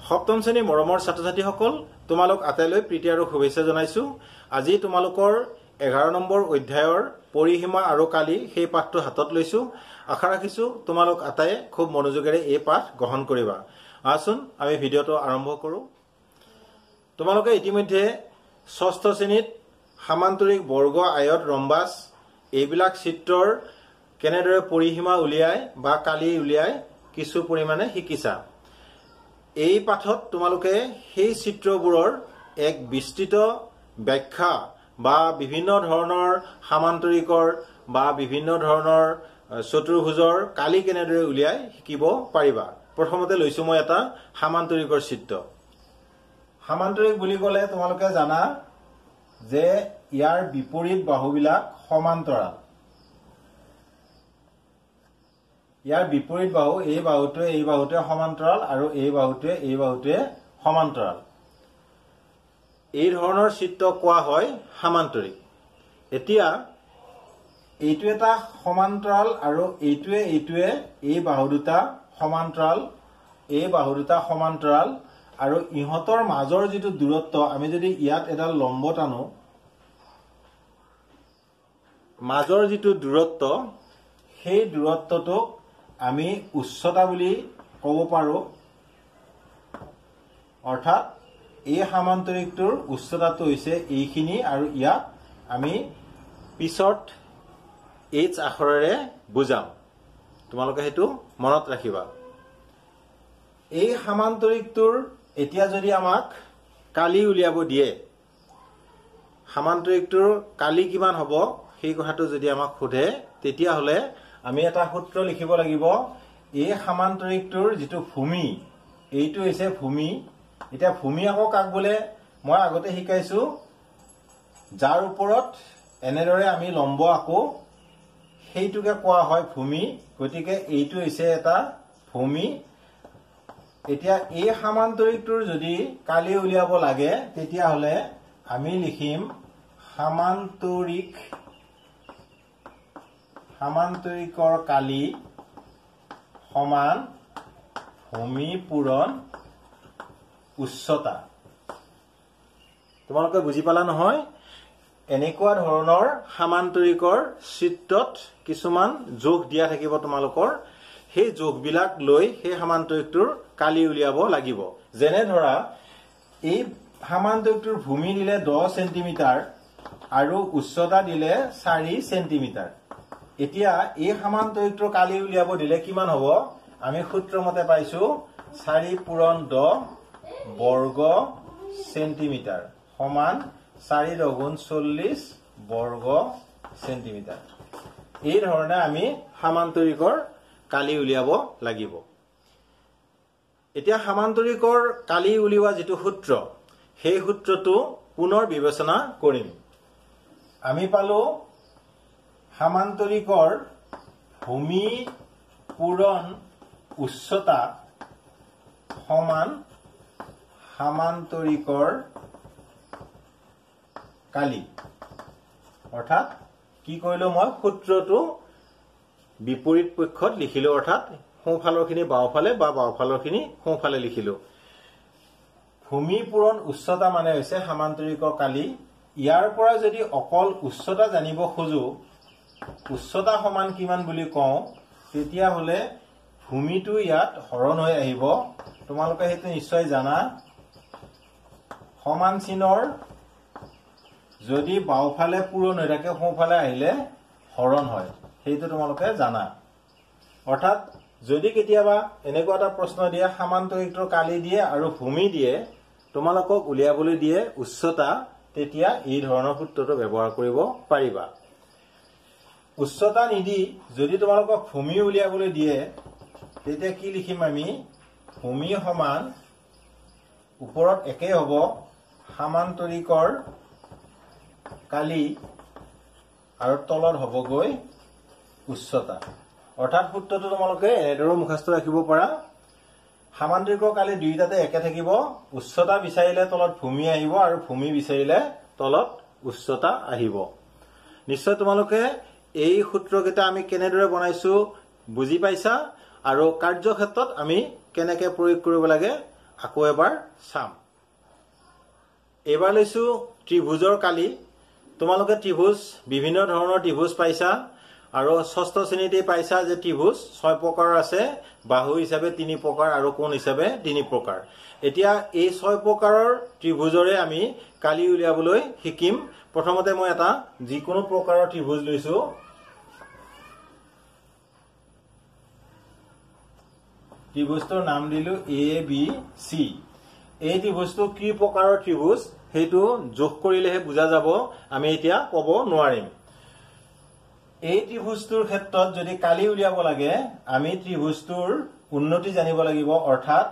সপ্তম শ্ৰেণী মৰমৰ ছাত্ৰ-ছাত্ৰীসকল তোমালোক আটাইলৈ প্ৰীতি আৰু শুভেচ্ছা জনাইছো। আজি তোমালোকৰ 11 নম্বৰ অধ্যায়ৰ পৰিসীমা আৰু কালি সেই পাঠটো হাতত লৈছো। আশা ৰাখিছো তোমালোক আটাই খুব মনোযোগেৰে এই পাঠ গ্ৰহণ কৰিবা। আসুন আমি ভিডিঅটো আৰম্ভ কৰো। তোমালোকে ইতিমধ্যে ষষ্ঠ শ্ৰেণীত সামান্তৰিক বৰ্গ আয়ত ৰম্বাস এইবিলাক চিত্ৰৰ কেনেদৰে পৰিসীমা উলিয়াই বা কালি উলিয়াই কিছু পৰিমাণে শিকিছা। এই পাঠত তোমালোকে সেই চিত্ৰবোৰৰ এক বিস্তৃত ব্যাখ্যা বা বিভিন্ন ধৰণৰ সামান্তৰিকৰ বা বিভিন্ন ধৰণৰ চতুৰ্ভুজৰ কালি কেনেদৰে উলিয়াই শিকিব পাৰিবা। প্ৰথমতে লৈছো মই এটা সামান্তৰিকৰ চিত্ৰ। সামান্তৰিক বুলি ক'লে তোমালোকে জানা যে ইয়াৰ বিপৰীত বাহুবিলাক সমান্তৰাল। ইয়াৰ বিপৰীত বাহু এই বাহুটোৱে সমান্তৰাল আৰু এই বাহুটোৱে সমান্তৰাল। এই ধৰণৰ চিত্ৰ কোৱা হয় সামান্তৰিক। এতিয়া এইটো এটা সমান্তৰাল আৰু এইটোৱে এই বাহু দুটা সমান্তৰাল, এই বাহু দুটা সমান্তৰাল আৰু ইহঁতৰ মাজৰ যিটো দূৰত্ব, আমি যদি ইয়াত এডাল লম্ব টানো, মাজৰ যিটো দূৰত্ব সেই দূৰত্বটোক আমি উচ্চতা বুলি ক'ব পাৰো। অৰ্থাৎ এই সামান্তৰিকটোৰ উচ্চতাটো হৈছে এইখিনি আৰু ইয়াক আমি পিছত h আখৰেৰে বুজাম। তোমালোকে সেইটো মনত ৰাখিবা। এই সামান্তৰিকটোৰ এতিয়া যদি আমাক কালি উলিয়াব দিয়ে, সামান্তৰিকটোৰ কালি কিমান হ'ব সেই কথাটো যদি আমাক সোধে, তেতিয়াহ'লে আমি এটা সূত্ৰ লিখিব লাগিব। এই সামান্তৰিকটোৰ যিটো ভূমি, এইটো হৈছে ভূমি। এতিয়া ভূমি আকৌ কাক বোলে মই আগতে শিকাইছো, যাৰ ওপৰত এনেদৰে আমি লম্ব আঁকো সেইটোকে কোৱা হয় ভূমি। গতিকে এইটো হৈছে এটা ভূমি। এতিয়া এই সামান্তৰিকটোৰ যদি কালি উলিয়াব লাগে, তেতিয়াহ'লে আমি লিখিম সামান্তৰিকৰ কালি সমান ভূমি পূৰণ উচ্চতা। তোমালোকে বুজি পালা নহয়? এনেকুৱা ধৰণৰ সামান্তৰিকৰ চিত্ৰত কিছুমান যোগ দিয়া থাকিব তোমালোকৰ। সেই যোগবিলাক লৈ সেই সামান্তৰিকটোৰ কালি উলিয়াব লাগিব। যেনে ধৰা এই সামান্তৰিকটোৰ ভূমি দিলে 10 চেণ্টিমিটাৰ আৰু উচ্চতা দিলে 4 চেণ্টিমিটাৰ। এতিয়া এই সামান্তৰিকটোৰ কালি উলিয়াব দিলে কিমান হ'ব? আমি সূত্ৰমতে পাইছো 4 পূৰণ 10 বৰ্গ চেণ্টিমিটাৰ সমান 4 দুগুণ 40 বৰ্গ চেণ্টিমিটাৰ। এই ধৰণে আমি সামান্তৰিকৰ কালি উলিয়াব লাগিব। এতিয়া সামান্তৰিকৰ কালি উলিওৱা যিটো সূত্ৰ, সেই সূত্ৰটো পুনৰ বিবেচনা কৰিম। আমি পালো সামান্তৰিকৰ ভূমি পূৰণ উচ্চতা সমান সামান্তৰিকৰ কালি। অৰ্থাৎ কি কৰিলো, মই সূত্ৰটো বিপৰীত পক্ষত লিখিলো। অৰ্থাৎ সোঁফালৰখিনি বাওঁফালে বা বাওঁফালৰখিনি সোঁফালে লিখিলো। ভূমি পূৰণ উচ্চতা মানে হৈছে সামান্তৰিকৰ কালি। ইয়াৰ পৰা যদি অকল উচ্চতা জানিব খোজো, উচ্চতা সমান কিমান বুলি কওঁ, তেতিয়াহ'লে ভূমিটো ইয়াত হৰণ হৈ আহিব। তোমালোকে সেইটো নিশ্চয় জানা। সমান চিনৰ যদি বাওঁফালে পূৰণ হৈ থাকে, সোঁফালে আহিলে হৰণ হয়। সেইটো তোমালোকে জানা। অৰ্থাৎ যদি কেতিয়াবা এনেকুৱা এটা প্ৰশ্ন দিয়ে, সামান্তৰিকটোৰ কালি দিয়ে আৰু ভূমি দিয়ে, তোমালোকক উলিয়াবলৈ দিয়ে উচ্চতা, তেতিয়া এই ধৰণৰ সূত্ৰটো ব্যৱহাৰ কৰিব পাৰিবা। উচ্চতা নিদি যদি তোমালোকক ভূমি উলিয়াবলৈ দিয়ে, তেতিয়া কি লিখিম আমি? ভূমি সমান ওপৰত একেই হ'ব সামান্তৰিকৰ কালি আৰু তলত হ'বগৈ উচ্চতা। অৰ্থাৎ সূত্ৰটো তোমালোকে এনেদৰে মুখস্থ ৰাখিব পাৰা। সামান্তৰিকৰ কালি দুয়োটাতে একে থাকিব। উচ্চতা বিচাৰিলে তলত ভূমি আহিব আৰু ভূমি বিচাৰিলে তলত উচ্চতা আহিব। নিশ্চয় তোমালোকে এই সূত্ৰকেইটা আমি কেনেদৰে বনাইছো বুজি পাইছা আৰু কাৰ্যক্ষেত্ৰত আমি কেনেকৈ প্ৰয়োগ কৰিব লাগে আকৌ এবাৰ চাম। এবাৰ লৈছো ত্ৰিভুজৰ কালি। তোমালোকে ত্ৰিভুজ বিভিন্ন ধৰণৰ ত্ৰিভুজ পাইছা আৰু ষষ্ঠ শ্ৰেণীতে পাইছা যে ত্ৰিভুজ 6 প্ৰকাৰৰ আছে, বাহু হিচাপে 3 প্ৰকাৰ আৰু কোণ হিচাপে 3 প্ৰকাৰ। এতিয়া এই 6 প্ৰকাৰৰ ত্ৰিভুজৰে আমি কালি উলিয়াবলৈ শিকিম। প্ৰথমতে মই এটা যিকোনো প্ৰকাৰৰ ত্ৰিভুজ লৈছো। ত্ৰিভুজটোৰ নাম দিলো ABC। এই ত্ৰিভুজটো কি প্ৰকাৰৰ ত্ৰিভুজ সেইটো যোগ কৰিলেহে বুজা যাব, আমি এতিয়া ক'ব নোৱাৰিম। এই ত্ৰিভুজটোৰ ক্ষেত্ৰত যদি কালি উলিয়াব লাগে আমি ত্ৰিভুজটোৰ উন্নতি জানিব লাগিব, অৰ্থাৎ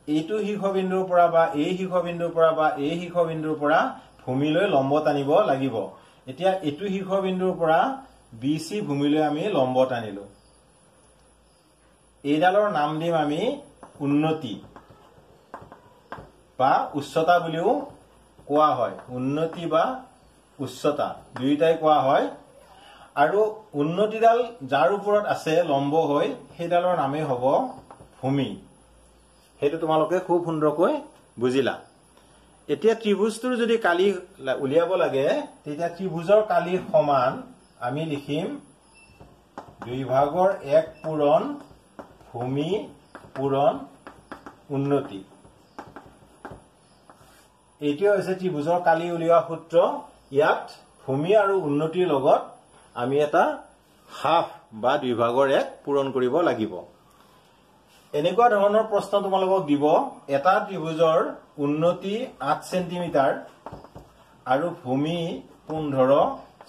এইটো শীৰ্ষবিন্দুৰ পৰা বা এই শীৰ্ষবিন্দুৰ পৰা বা এই শীৰ্ষবিন্দুৰ পৰা ভূমিলৈ লম্ব টানিব লাগিব। এতিয়া এইটো শীৰ্ষবিন্দুৰ পৰা BC ভূমিলৈ আমি লম্ব টানিলো। এইডালৰ নাম দিম আমি উন্নতি বা উচ্চতা বুলিও কোৱা হয়। উন্নতি বা উচ্চতা দুইটাই কোৱা হয়। আৰু উন্নতিডাল যাৰ ওপৰত আছে লম্ব হৈ সেইডালৰ নামেই হ'ব ভূমি। সেইটো তোমালোকে খুব সুন্দৰকৈ বুজিলা। এতিয়া ত্ৰিভুজটোৰ যদি কালি উলিয়াব লাগে তেতিয়া ত্ৰিভুজৰ কালি সমান আমি লিখিম 2/1 পূৰণ ভূমি পূৰণ উন্নতি। এইটোৱে হৈছে ত্ৰিভুজৰ কালি উলিওৱা সূত্ৰ। ইয়াত ভূমি আৰু উন্নতিৰ লগত আমি এটা হাফ বা 2/1 পূৰণ কৰিব লাগিব। এনেকুৱা ধৰণৰ প্ৰশ্ন তোমালোকক দিব, এটা ত্ৰিভুজৰ উন্নতি 8 সেণ্টিমিটাৰ আৰু ভূমি 15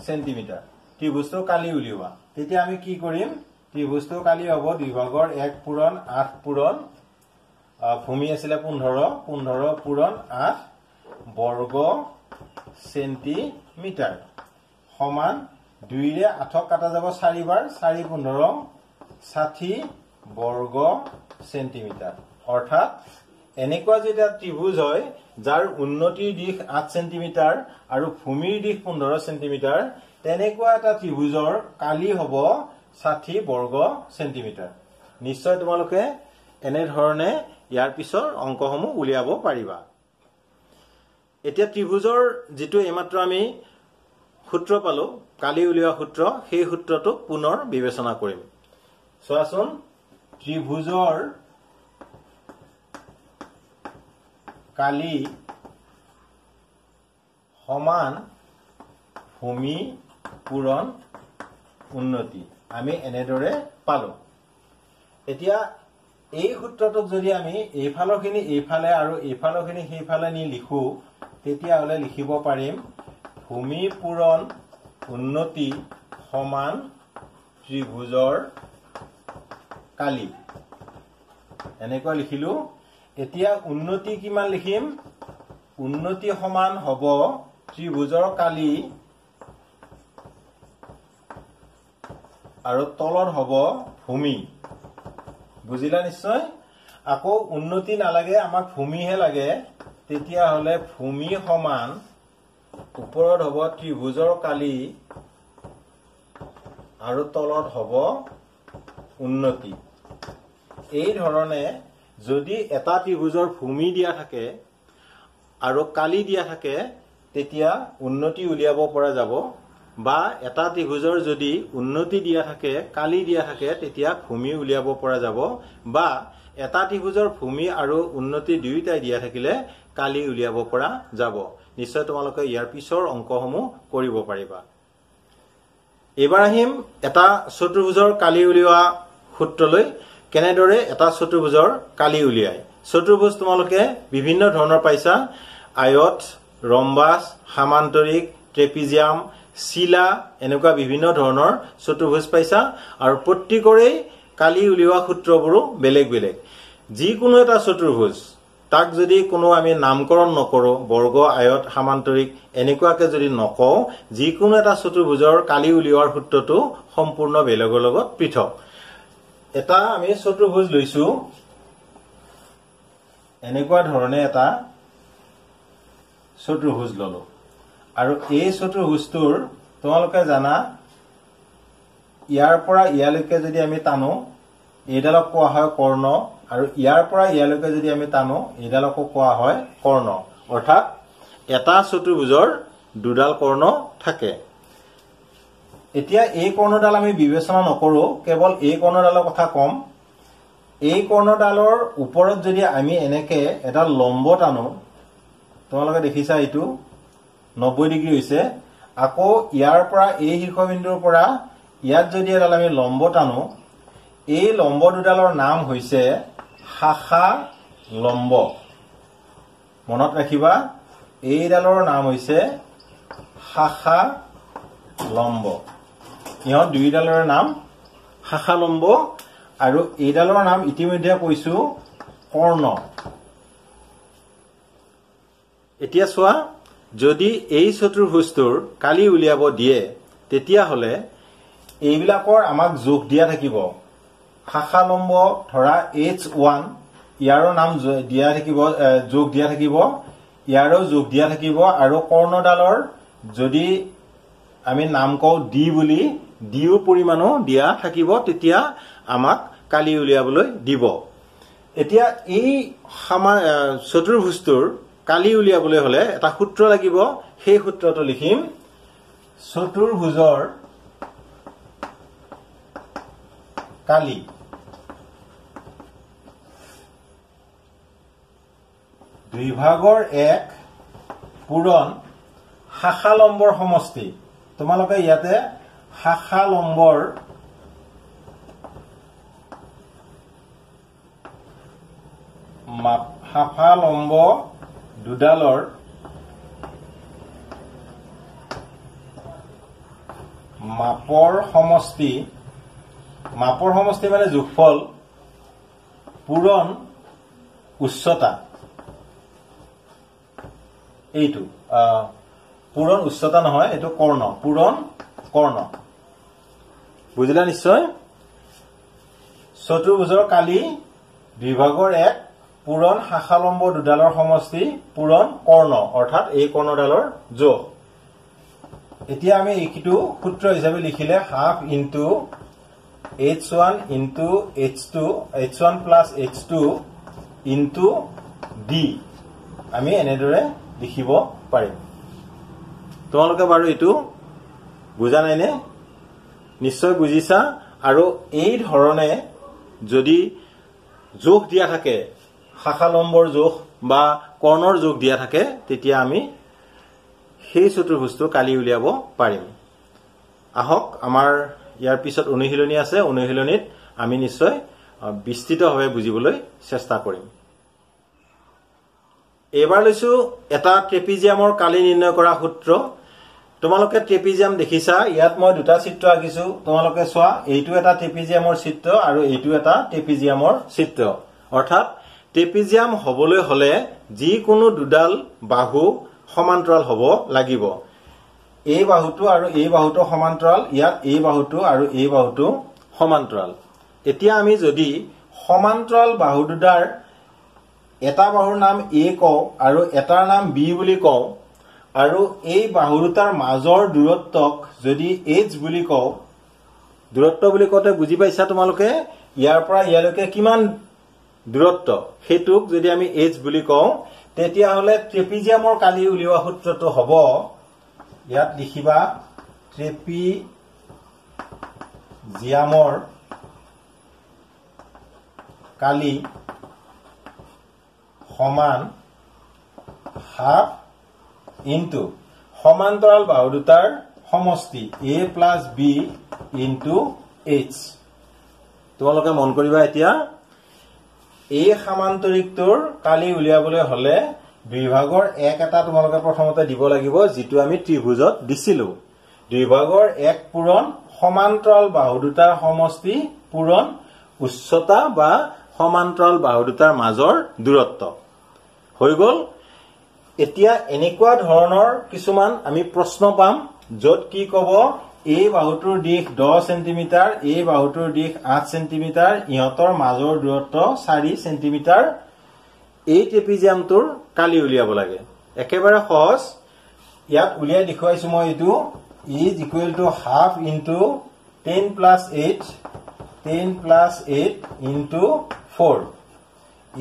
সেণ্টিমিটাৰ। ত্ৰিভুজটো কালি উলিওৱা। তেতিয়া আমি কি কৰিম, ত্ৰিভুজটো কালি হ'ব 2/1 পূৰণ 8 পূৰণ ভূমি আছিলে 15 পূৰণ 8 বৰ্গ সেণ্টিমিটাৰ সমান 2ৰে 8ক কাটা যাব 4 বাৰ, 4 15 60 বৰ্গ সেণ্টিমিটাৰ। অৰ্থাৎ এনেকুৱা যেতিয়া ত্ৰিভুজ হয় যাৰ উন্নতিৰ দিশ 8 সেণ্টিমিটাৰ আৰু ভূমিৰ দিশ 15 সেণ্টিমিটাৰ, তেনেকুৱা এটা ত্ৰিভুজৰ কালি হ'ব 60 বৰ্গ সেণ্টিমিটাৰ। নিশ্চয় তোমালোকে এনেধৰণে ইয়াৰ পিছৰ অংকসমূহ উলিয়াব পাৰিবা। এতিয়া ত্ৰিভুজৰ যিটো এইমাত্ৰ আমি সূত্ৰ পালো, কালি উলিওৱা সূত্ৰ, সেই সূত্ৰটোক পুনৰ বিবেচনা কৰিম। চোৱাচোন, ত্ৰিভুজৰ কালি সমান ভূমি পূৰণ উন্নতি আমি এনেদৰে পালো। এতিয়া এই সূত্ৰটোক যদি আমি এইফালৰখিনি এইফালে আৰু এইফালৰখিনি সেইফালে নি লিখো, তেতিয়াহ'লে লিখিব পাৰিম ভূমি পূৰণ উন্নতি সমান ত্ৰিভুজৰ কালি। এনেকৈ লিখিলো। এতিয়া উন্নতি কিমান লিখিম, উন্নতি সমান হ'ব ত্ৰিভুজৰ কালি আৰু তলত হ'ব ভূমি। বুজিলা নিশ্চয়। আকৌ উন্নতি নালাগে, আমাক ভূমিহে লাগে। তেতিয়াহ'লে ভূমি সমান ওপৰত হ'ব ত্ৰিভুজৰ কালি আৰু তলত হ'ব উন্নতি। এই ধৰণে যদি এটা ত্ৰিভুজৰ ভূমি দিয়া থাকে আৰু কালি দিয়া থাকে তেতিয়া উন্নতি উলিয়াব পৰা যাব, বা এটা ত্ৰিভুজৰ যদি উন্নতি দিয়া থাকে কালি দিয়া থাকে তেতিয়া ভূমি উলিয়াব পৰা যাব, বা এটা ত্ৰিভুজৰ ভূমি আৰু উন্নতি দুয়োটাই দিয়া থাকিলে কালি উলিয়াব পৰা যাব। নিশ্চয় তোমালোকে ইয়াৰ পিছৰ অংকসমূহ কৰিব পাৰিবা। এইবাৰ আহিম এটা চতুৰ্ভুজৰ কালি উলিওৱা সূত্ৰলৈ। কেনেদৰে এটা চতুৰ্ভুজৰ কালি উলিয়ায়। চতুৰ্ভুজ তোমালোকে বিভিন্ন ধৰণৰ পাইছা, আয়ত, ৰম্বাস, সামান্তৰিক, ট্ৰেপিজিয়াম, চিলা, এনেকুৱা বিভিন্ন ধৰণৰ চতুৰ্ভুজ পাইছা। আৰু প্ৰত্যেকৰেই কালি উলিওৱা সূত্ৰবোৰো বেলেগ বেলেগ। যিকোনো এটা চতুৰ্ভুজ তাক যদি কোনো আমি নামকৰণ নকৰো, বৰ্গ, আয়ত, সামান্তৰিক এনেকুৱাকে যদি নকওঁ, যিকোনো এটা চতুৰ্ভুজৰ কালি উলিওৱাৰ সূত্ৰটো সম্পূৰ্ণ বেলেগৰ লগত পৃথক। এটা আমি চতুৰ্ভুজ লৈছো, এনেকুৱা ধৰণে এটা চতুৰ্ভুজ ললো, আৰু এই চতুৰ্ভুজটোৰ তোমালোকে জানা ইয়াৰ পৰা ইয়ালৈকে যদি আমি টানো, এইডালক কোৱা হয় কৰ্ণ আৰু ইয়াৰ পৰা ইয়ালৈকে যদি আমি টানো এইডালকো কোৱা হয় কৰ্ণ অৰ্থাৎ এটা চতুৰ্ভুজৰ দুডাল কৰ্ণ থাকে এতিয়া এই কৰ্ণডাল আমি বিবেচনা নকৰো কেৱল এই কৰ্ণডালৰ কথা কম এই কৰ্ণডালৰ ওপৰত যদি আমি এনেকে এটা লম্ব টানো তোমালোকে দেখিছা এইটো 90 ডিগ্ৰী হৈছে আকৌ ইয়াৰ পৰা এই শীৰ্ষবিন্দুৰ পৰা ইয়াত যদি এডাল আমি লম্ব টানো এই লম্ব দুডালৰ নাম হৈছে শাখা লম্ব মনত ৰাখিবা এইডালৰ নাম হৈছে শাখা লম্ব ইহঁত দুইডালৰ নাম শাখা লম্ব আৰু এইডালৰ নাম ইতিমধ্যে কৈছো কৰ্ণ এতিয়া চোৱা যদি এই চতুৰ্ভুজটোৰ কালি উলিয়াব দিয়ে তেতিয়া হলে এইবিলাকৰ আমাক যোগ দিয়া থাকিব শাখা লম্ব ধৰা h1 ইয়াৰো নাম দিয়া থাকিব যোগ দিয়া থাকিব ইয়াৰো যোগ দিয়া থাকিব আৰু কৰ্ণডালৰ যদি আমি নাম কও d বুলি দিও পৰিমাণো দিয়া থাকিব তেতিয়া আমাক কালি উলিয়াবলৈ দিব এতিয়া এই চতুৰ্ভুজটোৰ কালি উলিয়াবলৈ হলে এটা সূত্ৰ লাগিব সেই সূত্ৰটো লিখিম চতুৰ্ভুজৰ কালি দুই ভাগৰ 1 পূৰণ শাখা লম্বৰ সমষ্টি তোমালোকে ইয়াতে শাখা লম্বৰ দুডালৰ মাপৰ সমষ্টি মানে যোগফল পূৰণ উচ্চতা এইটো পূৰণ উচ্চতা নহয় এইটো কৰ্ণ পূৰণ কৰ্ণ বুজিলা নিশ্চয় চতুৰ্ভুজৰ কালি বিভাগৰ 1 পূৰণ শাখা লম্ব দুডালৰ সমষ্টি পূৰণ কৰ্ণ অৰ্থাৎ এই কৰ্ণডালৰ যোগ এতিয়া আমি এইটো সূত্ৰ হিচাপে লিখিলে half into h1 into h1 plus h2 into d আমি এনেদৰে লিখিব পাৰিম তোমালোকে বাৰু এইটো বুজা নাইনে নিশ্চয় বুজিছা আৰু এই ধৰণে যদি যোগ দিয়া থাকে শাখা লম্বৰ যোগ বা কৰ্ণৰ যোগ দিয়া থাকে তেতিয়া আমি সেই চতুৰ্ভুজটো কালি উলিয়াব পাৰিম আহক আমাৰ ইয়াৰ পিছত অনুশীলনী আছে অনুশীলনীত আমি নিশ্চয় বিস্তৃতভাৱে বুজিবলৈ চেষ্টা কৰিম এবাৰ লৈছো এটা ট্ৰেপিজিয়ামৰ কালি নিৰ্ণয় কৰা সূত্ৰ তোমালোকে ট্ৰেপিজিয়াম দেখিছা ইয়াত মই দুটা চিত্ৰ আঁকিছো তোমালোকে চোৱা এইটো এটা ট্ৰেপিজিয়ামৰ চিত্ৰ আৰু এইটো এটা ট্ৰেপিজিয়ামৰ চিত্ৰ অৰ্থাৎ ট্ৰেপিজিয়াম হবলৈ হলে যিকোনো দুডাল বাহু সমান্তৰাল হ'ব লাগিব এই বাহুটো আৰু এই বাহুটো সমান্তৰাল ইয়াত এই বাহুটো আৰু এই বাহুটো সমান্তৰাল এতিয়া আমি যদি সমান্তৰাল বাহু দুডাৰ এটা বাহুৰ নাম a কও আৰু এটাৰ নাম b বুলি কও আৰু এই বাহু দুটাৰ মাজৰ দূৰত্বক যদি h বুলি কও দূৰত্ব বুলি কওঁতে বুজি পাইছা তোমালোকে ইয়াৰ পৰা ইয়ালৈকে কিমান দূৰত্ব হেতুক যদি আমি h বুলি কও তেতিয়া হলে ট্ৰেপিজিয়ামৰ কালি উলিওৱা সূত্ৰটো হ'ব ইয়াত লিখিবা ট্ৰেপিজিয়ামৰ কালি সমান হাফ ইনটু সমান্তৰাল বাহু দুটাৰ সমষ্টি a plus b into h তোমালোকে মন কৰিবা এতিয়া এই সমান্তৰিকটোৰ কালি উলিয়াবলৈ হলে বিভাগৰ 1 এটা তোমালোকে প্ৰথমতে দিব লাগিব যেটো আমি ত্ৰিভুজত দিছিলো বিভাগৰ 1 পূৰণ সমান্তৰাল বাহু দুটাৰ সমষ্টি পূৰণ উচ্চতা বা সমান্তৰাল বাহু দুটাৰ মাজৰ দূৰত্ব হৈ গল এতিয়া এনেকুৱা ধৰণৰ কিছুমান আমি প্ৰশ্ন পাম যত কি কব এই বাহুটোৰ দিশ 10 সেন্টিমিটাৰ এই বাহুটোৰ দিশ 8 সেন্টিমিটাৰ ইহতৰ মাজৰ দূৰত্ব 4 সেন্টিমিটাৰ এই ট্ৰেপিজিয়ামটোৰ কালি উলিয়াব লাগে একেবাৰে সহজ ইয়াত উলিয়াই দেখুৱাইছো মই এটো is equal to half into 10 plus 8 into 4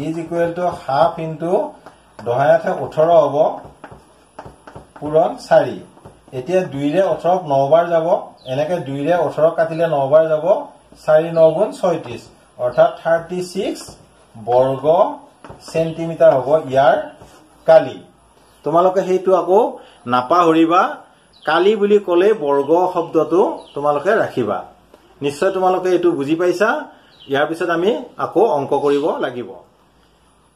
is equal to half into 10 18 হ'ব পূৰণ 4 এতিয়া 2 ৰে 18 ক 9 বাৰ যাব এনেকে 2 ৰে 18 কাটিলে 9 বাৰ যাব 4 9 গুণ 36 অৰ্থাৎ 36 বৰ্গ সেন্টিমিটাৰ হ'ব ইয়াৰ কালি তোমালোকে হেইটো আকৌ নাপাহৰিবা কালি বুলি ক'লে বৰ্গ শব্দটো তোমালোকে ৰাখিবা নিশ্চয় তোমালোকে এটো বুজি পাইছা ইয়াৰ পিছত আমি আকৌ অংক কৰিব লাগিব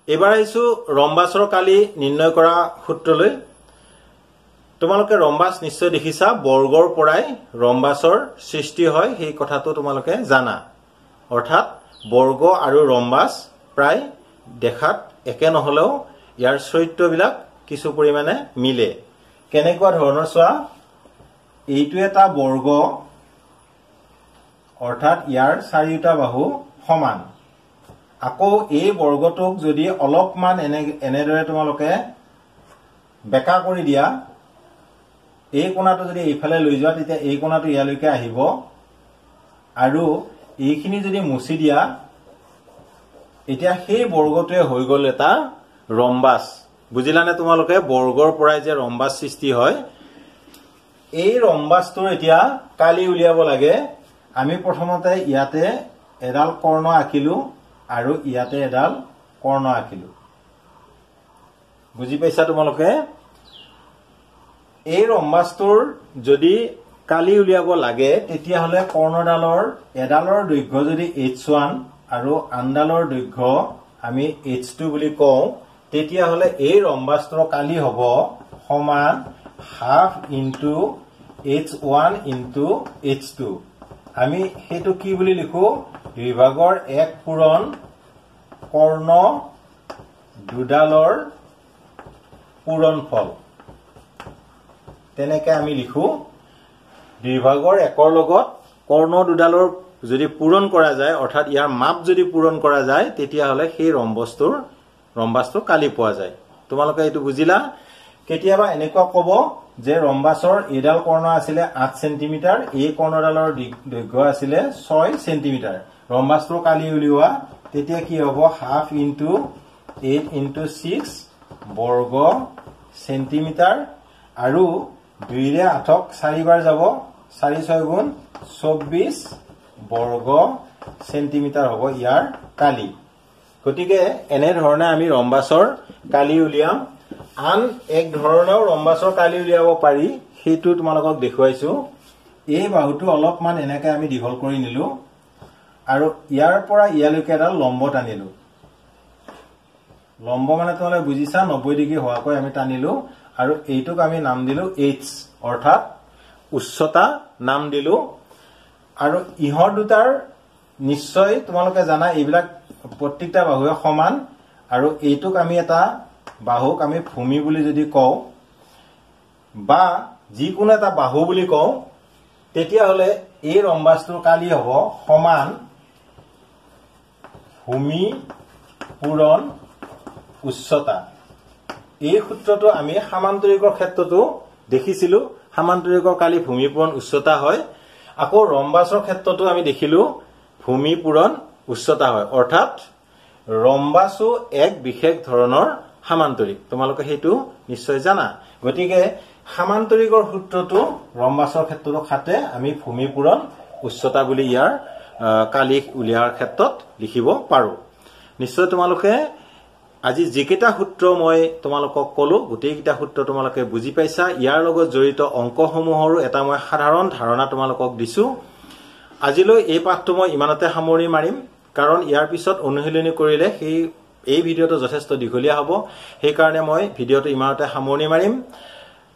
এবাৰ আইছো ৰম্বাসৰ কালি নিৰ্ণয় কৰা সূত্ৰলৈ তোমালোকে ৰম্বাস নিশ্চয় দেখিছা বৰ্গৰ পৰাই ৰম্বাসৰ সৃষ্টি হয় সেই কথাটো তোমালোকে জানা অৰ্থাৎ বৰ্গ আৰু ৰম্বাস প্ৰায় দেখাত একে নহলেও ইয়াৰ চৰিত্ৰবিলাক কিছু পৰিমাণে মিলে কেনেকুৱা ধৰণৰ চোৱা এইটো এটা বৰ্গ অৰ্থাৎ ইয়াৰ চাৰিটা বাহু সমান আকৌ এই বৰ্গটোক যদি অলপমান এনেদৰে তোমালোকে বেকা কৰি দিয়া এই কোণাটো যদি এইফালে লৈ যোৱা তেতিয়া এই কোণাটো ইয়ালৈকে আহিব আৰু এইখিনি যদি মুছি দিয়া এতিয়া সেই বৰ্গটোৱে হৈ গল এটা ৰম্বাস বুজিলানে তোমালোকে বৰ্গৰ পৰাই যে ৰম্বাস সৃষ্টি হয় এই ৰম্বাসটোৰ এতিয়া কালি উলিয়াব লাগে আমি প্ৰথমতে ইয়াতে এডাল কৰ্ণ আঁকিলো আৰু ইয়াতে এডাল কৰ্ণ আঁকিলো বুজি পাইছা তোমালোকে এই ৰম্বাসটোৰ যদি কালি উলিয়াব লাগে তেতিয়া হলে কৰ্ণডালৰ এডালৰ দৈৰ্ঘ্য যদি h1 আৰু আনডালৰ দৈৰ্ঘ্য আমি h2 বুলি কওঁ তেতিয়া হলে এই ৰম্বাসটোৰ কালি হ'ব সমান half into h1 into h2 আমি হেতু কি বুলি লিখো বিভাগৰ 1 পূৰণ কৰ্ণ দুডালৰ পূৰণফল তেনেকে আমি লিখো বিভাগৰ 1ৰ লগত কৰ্ণ দুডালৰ যদি পূৰণ কৰা যায় অৰ্থাৎ ইয়াৰ মাপ যদি পূৰণ কৰা যায় তেতিয়া হলে সেই ৰম্বাসটো কালি পোৱা যায় তোমালোকে এটো বুজিলা কেতিয়াবা এনেকুৱা কব যে ৰম্বাসৰ এডাল কৰ্ণ আছিল 8 সেন্টিমিটাৰ এই কৰ্ণডালৰ দৈৰ্ঘ্য আছিল 6 সেন্টিমিটাৰ ৰম্বাসটো কালি উলিওৱা তেতিয়া কি হ'ব হাফ ইনটু 8 ইনটু 6 বৰ্গ সেন্টিমিটাৰ আৰু 2 ৰে 8ক 4 বাৰ যাব 4 6 গুণ 24 বৰ্গ সেন্টিমিটাৰ হ'ব ইয়াৰ কালি গতিকে এনে ধৰণে আমি ৰম্বাসৰ কালি উলিয়াম আন এক ধৰণৰ ৰম্বাসৰ কালি উলিয়াব পাৰি হেতু তোমালোকক দেখুৱাইছো এই বাহুটো অলপমান এনেকৈ আমি দীঘল কৰি নিলো আৰু ইয়াৰ পৰা ইয়ালৈকে এডাল লম্ব টানিলো লম্ব মানে তোমালোকে বুজিছা 90 ডিগ্ৰী হোৱাকৈ আমি টানিলো আৰু এইটোক আমি নাম দিলো h অৰ্থাৎ উচ্চতা নাম দিলো আৰু ইহৰ দুটাৰ নিশ্চয় তোমালোকে জানা এইবিলাক প্ৰত্যেকটা বাহুৱে সমান আৰু এইটোক আমি এটা বাহুক আমি ভূমি বুলি যদি কওঁ বা যিকোনো এটা বাহু বুলি কওঁ তেতিয়া হলে এই ৰম্বাসটোৰ কালি হ'ব সমান ভূমি পূৰণ উচ্চতা এই সূত্ৰটো আমি সামান্তৰিকৰ ক্ষেত্ৰতো দেখিছিলো সামান্তৰিকৰ কালি ভূমি পূৰণ উচ্চতা হয় আকৌ ৰম্বাসৰ ক্ষেত্ৰতো আমি দেখিলো ভূমি পূৰণ উচ্চতা হয় অৰ্থাৎ ৰম্বাসও এক বিশেষ ধৰণৰ সামান্তৰিক তোমালোকে হেতু নিশ্চয় জানা গতিকে সামান্তৰিকৰ সূত্ৰটো ৰম্বাসৰ ক্ষেত্ৰতো খাতে আমি ভূমি পূৰণ উচ্চতা বুলি ইয়াৰ কালি উলিয়াৰ ক্ষেত্ৰত লিখিব পাৰো নিশ্চয় তোমালোকে আজি যিকেইটা সূত্ৰ মই তোমালোকক কলো গোটেইকেইটা সূত্ৰ তোমালোকে বুজি পাইছা ইয়াৰ লগত জড়িত অংকসমূহৰো এটা মই সাধাৰণ ধাৰণা তোমালোকক দিছো আজিলৈ এই পাঠটো মই ইমানতে সামৰি মাৰিম কাৰণ ইয়াৰ পিছত অনুশীলনী কৰিলে এই ভিডিওটো যথেষ্ট দীঘলীয়া হ'ব সেই কাৰণে মই ভিডিওটো ইমানতে সামৰণি মাৰিম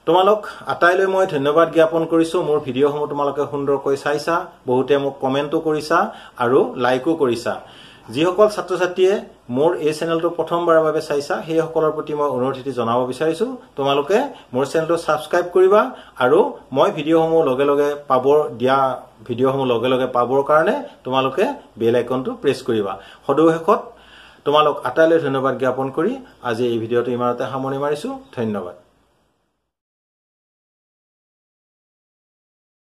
তোমালোক আটাইলৈ মই ধন্যবাদ জ্ঞাপন কৰিছো মোৰ ভিডিওসমূহ তোমালোকে সুন্দৰকৈ চাইছা বহুতে মোক কমেন্টও কৰিছা আৰু লাইকও কৰিছা যিসকল ছাত্ৰ ছাত্ৰীয়ে মোৰ এই চেনেলটো প্ৰথমবাৰৰ বাবে চাইছা সেই সকলৰ প্ৰতি মই অনুৰোধ জনাব বিচাৰিছো তোমালোকে মোৰ চেনেলটো সাবস্ক্ৰাইব কৰিবা আৰু মই ভিডিওসমূহ লগে লগে পাবৰ কাৰণে তোমালোকে বেল আইকনটো প্ৰেছ কৰিবা সদৌ শেষত তোমালোক আটাইলৈ ধন্যবাদ জ্ঞাপন কৰি আজি এই ভিডিওটো ইমানতে সামৰণি মাৰিছো ধন্যবাদ